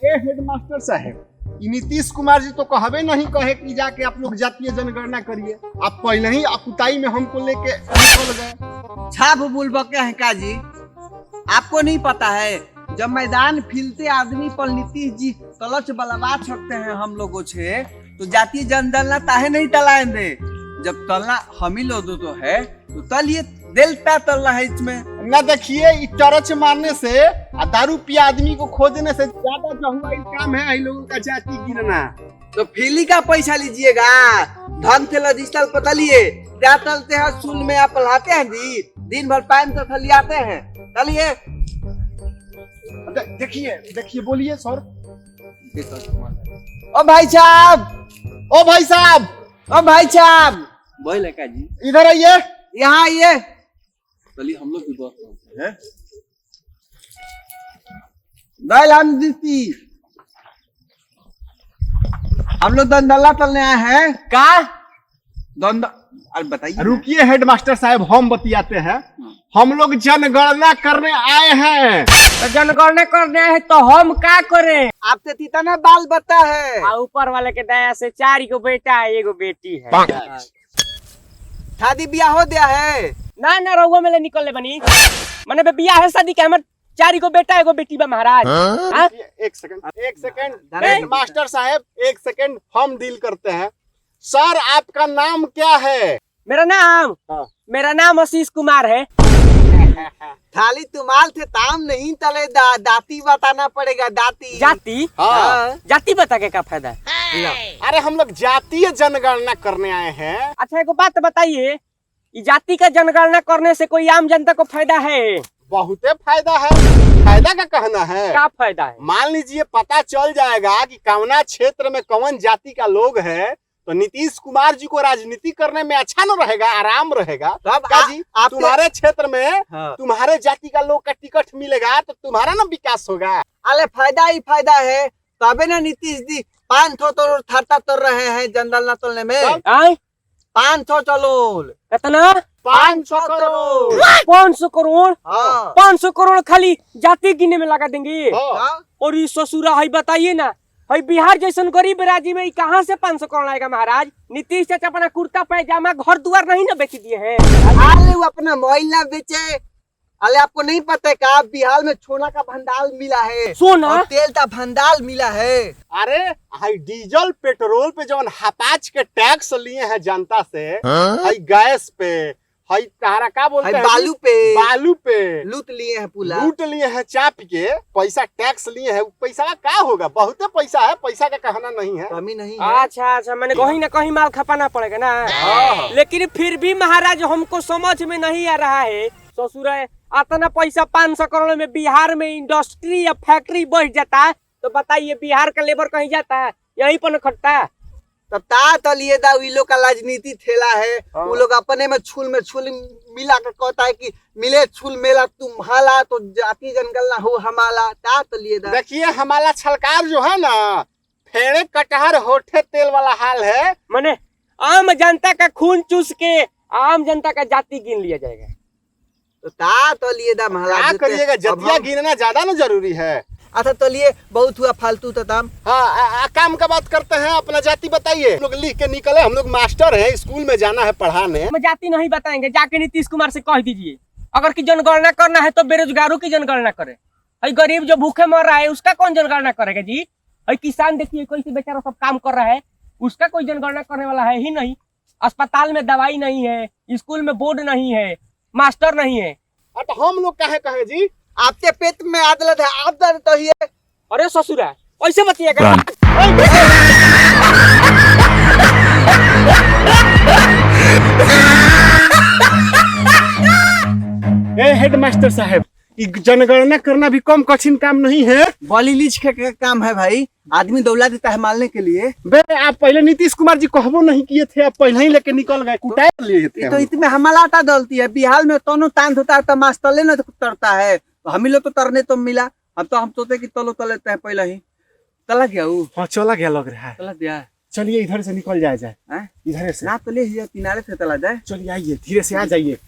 ए headmaster साहब, नीतीश कुमार जी तो कहबे नहीं कहे कि जाके आप लोग जातीय जनगणना करिए। आप पहले ही अकुताई में हमको लेके निकल गए। छाप बुलबके हैं काजी, आपको नहीं पता है जब मैदान फिलते आदमी पर नीतीश जी कलच बलवा सकते हैं हम लोगों से, तो जातीय जनगणना ताहे नहीं तलाएंगे। जब तलना हम ही लोग तो है तो तलिए दिलता तलना है इसमें। न देखिए, टॉर्च मारने से और दारू पिया आदमी को खोजने से ज्यादा जो हुआ काम है इन लोगों का जाति गिनना। तो फिली का पैसा लीजिएगा, ढंग से रजिस्टर पतलिए। क्या तलते हैं सुन में आप लाते हैं जी, दिन भर पानी तो थलियाते हैं। चलिए देखिए बोलिए सर। ओ भाई साहब, ओ भाई साहब, ओ भाई साहब, बोले का जी, इधर आइए। यहाँ आइए। चलिए हम लोग भी बात करते हैं। हम लोग दंदला तलने आए हैं। का दंदा, अरे बताइए। रुकिए हेडमास्टर साहब, हम बतियाते हैं। हम लोग जनगणना करने आए हैं। तो जनगणना करने आए हैं तो हम क्या करें? आपसे कितना बाल बता है? ऊपर वाले के दया से 4 गो बेटा है, 1 बेटी है। शादी ब्याह हो गया है? ना ना, रहुआ में निकलने बनी मने बियाह है, शादी के हमर 4 गो बेटा 1 बेटी बा महाराज। हाँ? एक सेकंड हेडमास्टर साहब, एक सेकंड, हम डील करते हैं। सर आपका नाम क्या है? मेरा नाम आशीष कुमार है। खाली तुम्हाल थे ताम नहीं तले दाती बताना पड़ेगा। दाती जाति? हाँ। जाति बता के क्या फायदा है? अरे हम लोग जातीय जनगणना करने आए हैं। अच्छा एक बात बताइए, जाति का जनगणना करने से कोई आम जनता को फायदा है? बहुत फायदा है। फायदा का कहना है? क्या फायदा है? मान लीजिए पता चल जाएगा कि कौना क्षेत्र में कौन जाति का लोग है, तो नीतीश कुमार जी को राजनीति करने में अच्छा न रहेगा, आराम रहेगा। जी तुम्हारे क्षेत्र में तुम्हारे जाति का लोग का टिकट मिलेगा तो तुम्हारा ना विकास होगा। अरे फायदा ही फायदा है, तबे ना नीतीश जी 500 तो थरता तोड़ रहे हैं जनगणना तोड़ने में। 500 चलो कितना? 500 करोड़। 500 करोड़? हाँ। 500 करोड़ खाली जाति गिनने में लगा देंगे? हाँ। और ये ससुरा है, बताइए ना, है बिहार जैसन गरीब राज्य में कहाँ से 500 करोड़ आएगा महाराज? नीतीश चाचा अपना कुर्ता पैजामा घर दुआर नहीं ना बेच दिए हैं? अरे वो अपना मोबाइल ना बेचे। अरे आपको नहीं पता है क्या बिहार में सोना का भंडार मिला है, सोना और तेल का भंडार मिला है। अरे हाई डीजल पेट्रोल पे जो हपाच के टैक्स लिए हैं जनता से, हाई गैस पे, हाई तारा का बोलते हैं, बालू पे लूट लिए हैं, पूरा लूट लिए हैं, चाप के पैसा टैक्स लिए हैं। पैसा का क्या होगा? बहुत पैसा है, पैसा का कहना नहीं है, कमी नहीं है। अच्छा मैंने कहीं ना कहीं माल खपाना पड़ेगा ना। लेकिन फिर भी महाराज हमको समझ में नहीं आ रहा है, ससुर इतना पैसा 500 करोड़ में बिहार में इंडस्ट्री या फैक्ट्री बढ़ जाता है तो बताइए बिहार का लेबर कहीं जाता है? यहीं पर खटता है। तब तलिए दा लोग का राजनीति ठेला है। वो लोग अपने में छुल मिला के कहता है कि मिले छुल मेला तुम हाला तो जाति जनगणना हो हमारा। ता तलिए दा देखिए हमारा छलकार जो है ना, फेड़े कटहर होठे तेल वाला हाल है। माने आम जनता का खून चूस के आम जनता का जाति गिन लिया जाएगा। तो ता तलिए दा महाराज करिएगा, जतिया गिनना ज्यादा ना जरूरी है। अच्छा तलिए बहुत हुआ फालतू तमाम। हाँ काम का बात करते हैं, अपना जाति बताइए। हम लोग लिख के निकले, हम लोग मास्टर हैं, स्कूल में जाना है पढ़ाने। हम जाति नहीं बताएंगे, जाके नीतीश कुमार से कह दीजिए अगर की जनगणना करना है तो बेरोजगारों की जनगणना करे। गरीब जो भूखे मर रहा है उसका कौन जनगणना करेगा जी? किसान देखिए कैसे बेचारा सब काम कर रहा है, उसका कोई जनगणना करने वाला है ही नहीं। अस्पताल में दवाई नहीं है, स्कूल में बोर्ड नहीं है, मास्टर नहीं है। तो हम लोग कहे जी आपके पेट में आदत है, आप दर्द तो ही है। अरे ससुरा ऐसे बतिएगा? हेडमास्टर साहब, जनगणना करना भी कम कठिन काम नहीं है। बॉली लीच का काम है भाई, आदमी दौला देता है मारने के लिए। बे आप पहले नीतीश कुमार जी कहबो नहीं किए थे, आप पहले ही लेके निकल गए, कुटाए लिए थे। तो इसमें हमारा आटा डलती है। बिहार में दोनों तांत होता है तो मास्क तले न तरता है, तो हम ही लोग तो तरने तो मिला। हम सोचे कि तलो तलेते हैं पहले ही। चला गया वो? हाँ चला गया लग रहा है। चला गया। चलिए इधर से निकल जाए, इधर से ना तो ले किनारे से चला जाए। चलिए आइए, धीरे से आ जाइए।